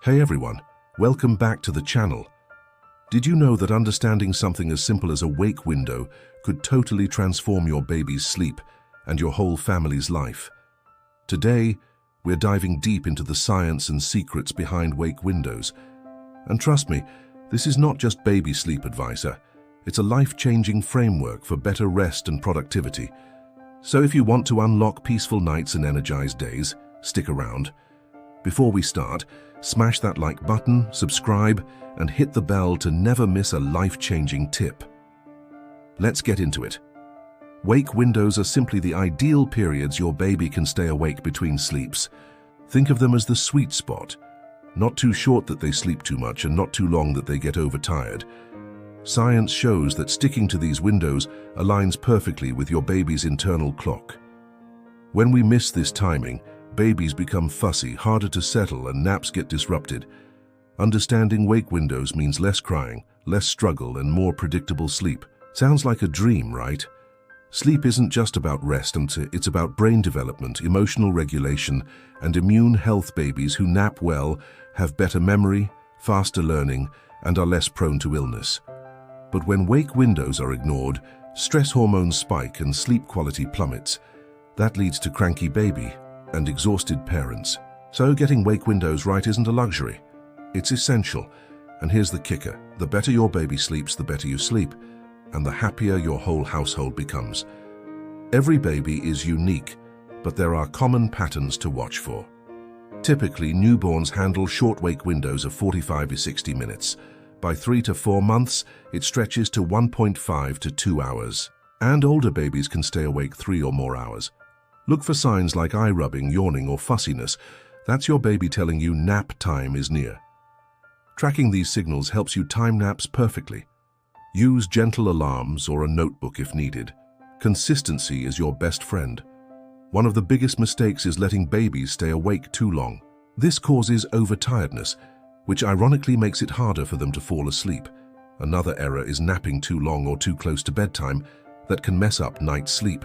Hey everyone, welcome back to the channel. Did you know that understanding something as simple as a wake window could totally transform your baby's sleep and your whole family's life? Today, we're diving deep into the science and secrets behind wake windows. And trust me, this is not just baby sleep advice. It's a life-changing framework for better rest and productivity. So if you want to unlock peaceful nights and energized days, stick around. Before we start, smash that like button, subscribe, and hit the bell to never miss a life-changing tip. Let's get into it. Wake windows are simply the ideal periods your baby can stay awake between sleeps. Think of them as the sweet spot. Not too short that they sleep too much and not too long that they get overtired. Science shows that sticking to these windows aligns perfectly with your baby's internal clock. When we miss this timing, babies become fussy, harder to settle, and naps get disrupted. Understanding wake windows means less crying, less struggle, and more predictable sleep. Sounds like a dream, right? Sleep isn't just about rest, it's about brain development, emotional regulation, and immune health. Babies who nap well have better memory, faster learning, and are less prone to illness. But when wake windows are ignored, stress hormones spike and sleep quality plummets. That leads to cranky baby and exhausted parents. So getting wake windows right isn't a luxury. It's essential. And here's the kicker. The better your baby sleeps, the better you sleep, and the happier your whole household becomes. Every baby is unique, but there are common patterns to watch for. Typically, newborns handle short wake windows of 45 to 60 minutes. By 3 to 4 months, it stretches to 1.5 to 2 hours. And older babies can stay awake 3 or more hours. Look for signs like eye rubbing, yawning, or fussiness. That's your baby telling you nap time is near. Tracking these signals helps you time naps perfectly. Use gentle alarms or a notebook if needed. Consistency is your best friend. One of the biggest mistakes is letting babies stay awake too long. This causes overtiredness, which ironically makes it harder for them to fall asleep. Another error is napping too long or too close to bedtime that can mess up night sleep.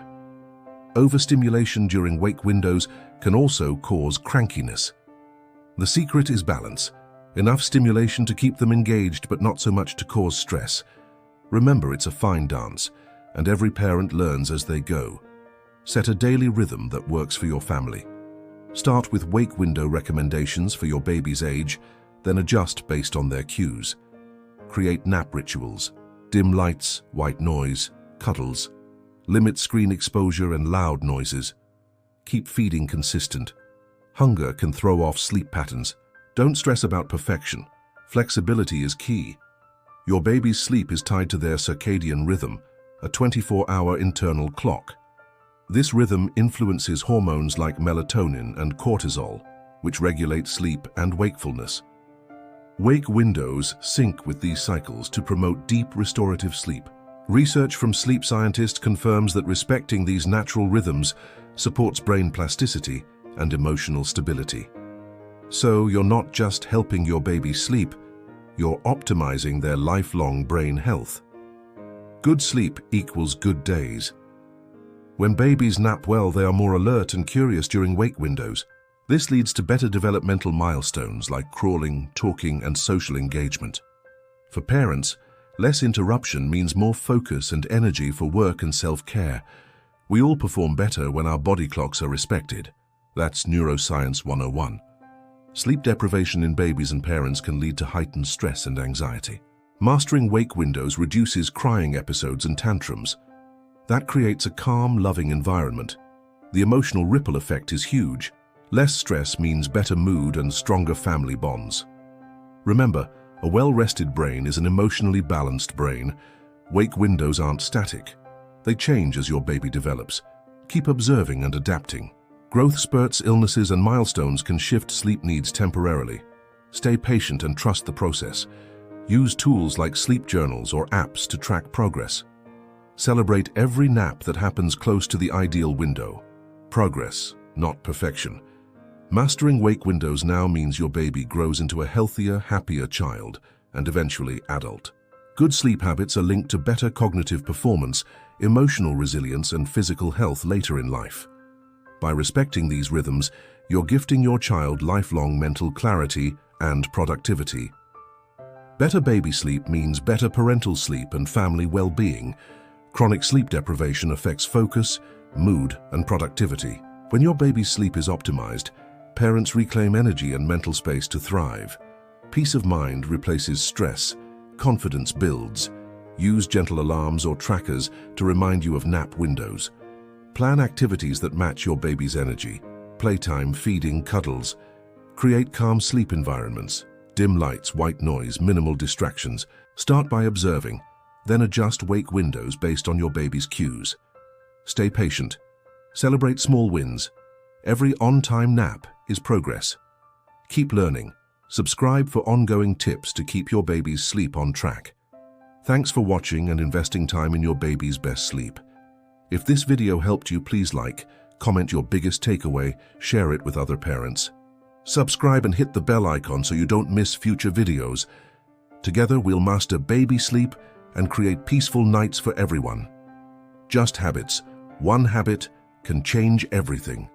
Overstimulation during wake windows can also cause crankiness. The secret is balance. Enough stimulation to keep them engaged, but not so much to cause stress. Remember, it's a fine dance, and every parent learns as they go. Set a daily rhythm that works for your family. Start with wake window recommendations for your baby's age, then adjust based on their cues. Create nap rituals, dim lights, white noise, cuddles. Limit screen exposure and loud noises. Keep feeding consistent. Hunger can throw off sleep patterns. Don't stress about perfection. Flexibility is key. Your baby's sleep is tied to their circadian rhythm, a 24-hour internal clock. This rhythm influences hormones like melatonin and cortisol, which regulate sleep and wakefulness. Wake windows sync with these cycles to promote deep restorative sleep. Research from sleep scientists confirms that respecting these natural rhythms supports brain plasticity and emotional stability. So you're not just helping your baby sleep, you're optimizing their lifelong brain health. Good sleep equals good days. When babies nap well, they are more alert and curious during wake windows. This leads to better developmental milestones like crawling, talking, and social engagement. For parents, less interruption means more focus and energy for work and self-care. We all perform better when our body clocks are respected. That's Neuroscience 101. Sleep deprivation in babies and parents can lead to heightened stress and anxiety. Mastering wake windows reduces crying episodes and tantrums. That creates a calm, loving environment. The emotional ripple effect is huge. Less stress means better mood and stronger family bonds. Remember, a well-rested brain is an emotionally balanced brain. Wake windows aren't static. They change as your baby develops. Keep observing and adapting. Growth spurts, illnesses, and milestones can shift sleep needs temporarily. Stay patient and trust the process. Use tools like sleep journals or apps to track progress. Celebrate every nap that happens close to the ideal window. Progress, not perfection. Mastering wake windows now means your baby grows into a healthier, happier child, and eventually adult. Good sleep habits are linked to better cognitive performance, emotional resilience, and physical health later in life. By respecting these rhythms, you're gifting your child lifelong mental clarity and productivity. Better baby sleep means better parental sleep and family well-being. Chronic sleep deprivation affects focus, mood, and productivity. When your baby's sleep is optimized, parents reclaim energy and mental space to thrive. Peace of mind replaces stress, confidence builds. Use gentle alarms or trackers to remind you of nap windows. Plan activities that match your baby's energy. Playtime, feeding, cuddles. Create calm sleep environments. Dim lights, white noise, minimal distractions. Start by observing, then adjust wake windows based on your baby's cues. Stay patient. Celebrate small wins. Every on-time nap is progress. Keep learning. Subscribe for ongoing tips to keep your baby's sleep on track. Thanks for watching and investing time in your baby's best sleep. If this video helped you, please like, comment your biggest takeaway, share it with other parents. Subscribe and hit the bell icon so you don't miss future videos. Together we'll master baby sleep and create peaceful nights for everyone. Just habits. One habit can change everything.